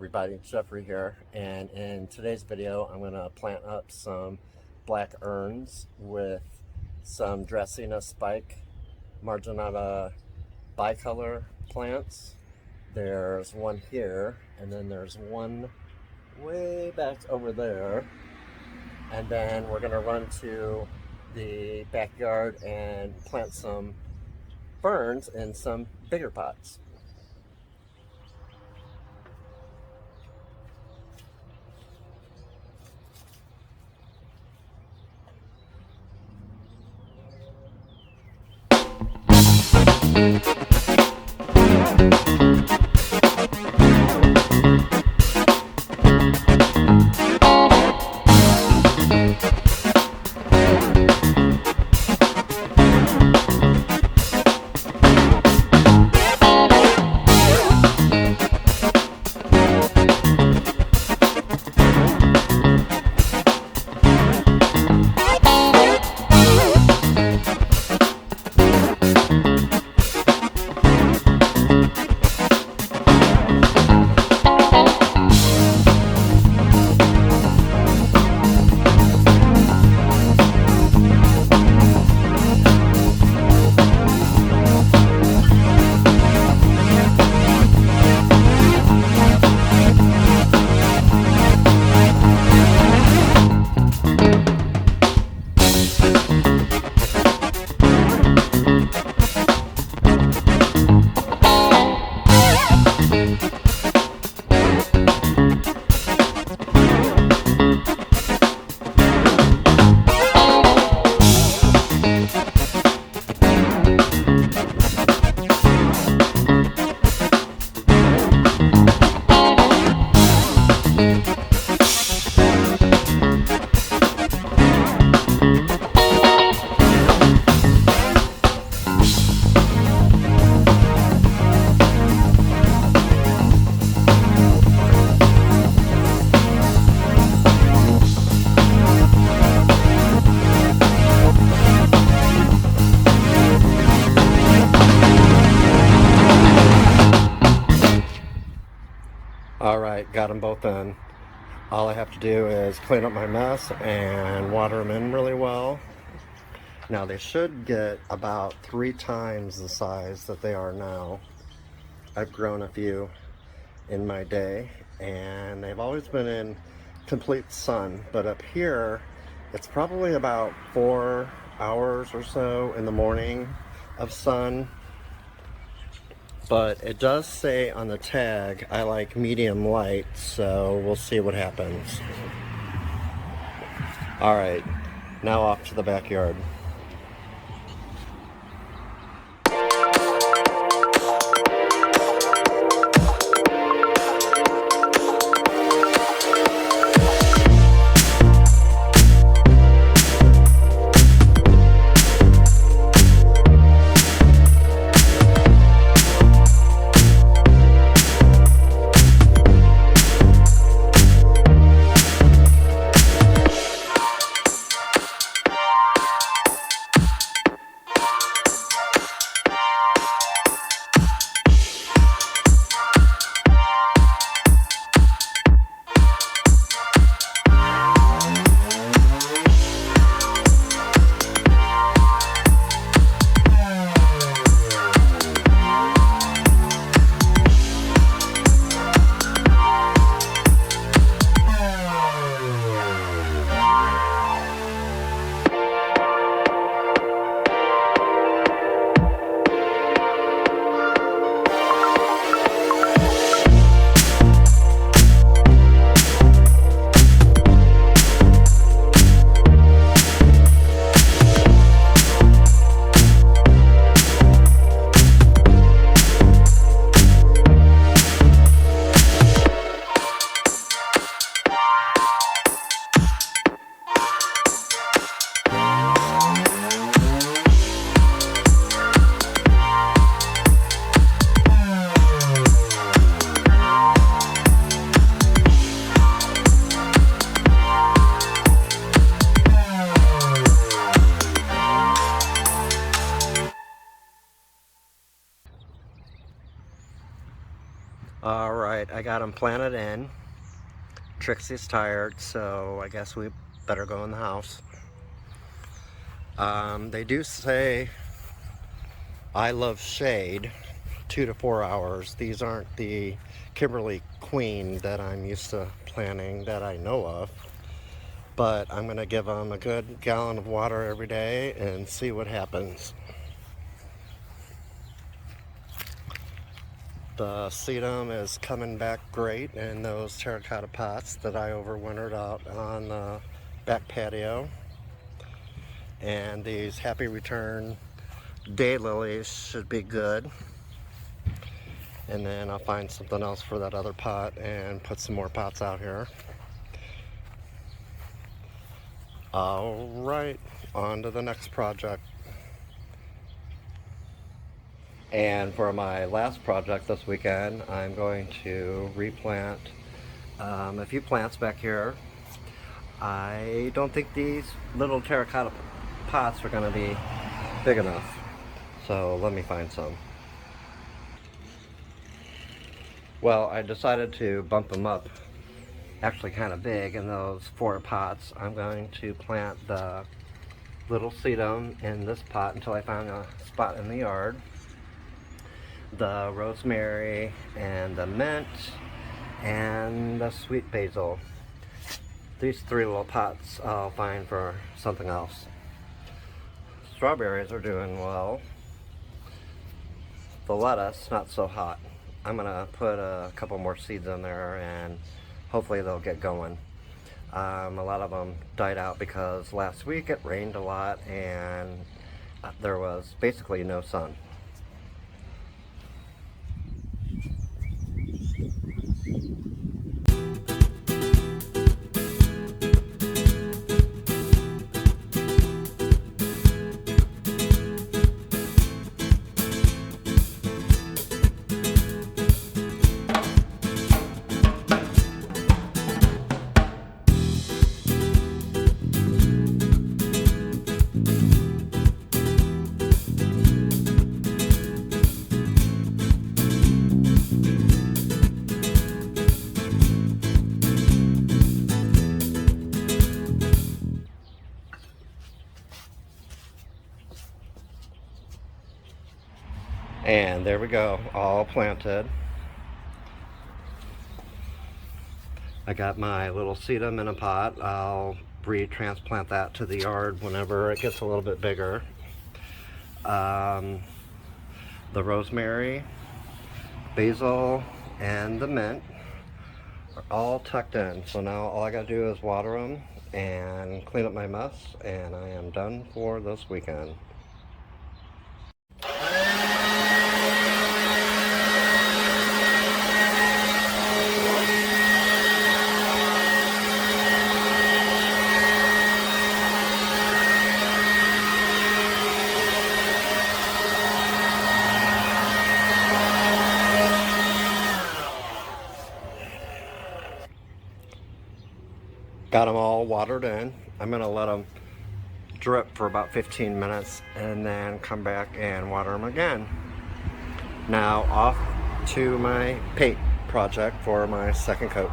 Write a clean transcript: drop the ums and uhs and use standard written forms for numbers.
everybody, Jeffrey here, and in today's video I'm going to plant up some black urns with some Dracaena Marginata Bicolor plants. There's one here, and then there's one way back over there, and then we're going to run to the backyard and plant some ferns in some bigger pots. Alright, got them both in. All I have to do is clean up my mess and water them in really well. Now they should get about 3 times the size that they are now. I've grown a few in my day and they've always been in complete sun, but up here it's probably about 4 hours or so in the morning of sun. But it does say on the tag, I like medium light, so we'll see what happens. Alright, now off to the backyard. All right, I got them planted in. Trixie's tired, so I guess we better go in the house. They do say I love shade, 2 to 4 hours. These aren't the Kimberly Queen that I'm used to planting that I know of. But I'm gonna give them a good gallon of water every day and see what happens. The sedum is coming back great in those terracotta pots that I overwintered out on the back patio. And these happy return daylilies should be good. And then I'll find something else for that other pot and put some more pots out here. All right, on to the next project. And for my last project this weekend, I'm going to replant a few plants back here. I don't think these little terracotta pots are going to be big enough, so let me find some. Well, I decided to bump them up actually kind of big in those 4 pots. I'm going to plant the little sedum in this pot until I find a spot in the yard. The rosemary and the mint and the sweet basil. These 3 little pots I'll find for something else. Strawberries are doing well. The lettuce, not so hot. I'm gonna put a couple more seeds in there and hopefully they'll get going. A lot of them died out because last week it rained a lot and there was basically no sun. And there we go, all planted. I got my little sedum in a pot. I'll retransplant that to the yard whenever it gets a little bit bigger. The rosemary, basil, and the mint are all tucked in. So now all I gotta do is water them and clean up my mess, and I am done for this weekend. Got them all watered in. I'm gonna let them drip for about 15 minutes and then come back and water them again. Now off to my paint project for my second coat.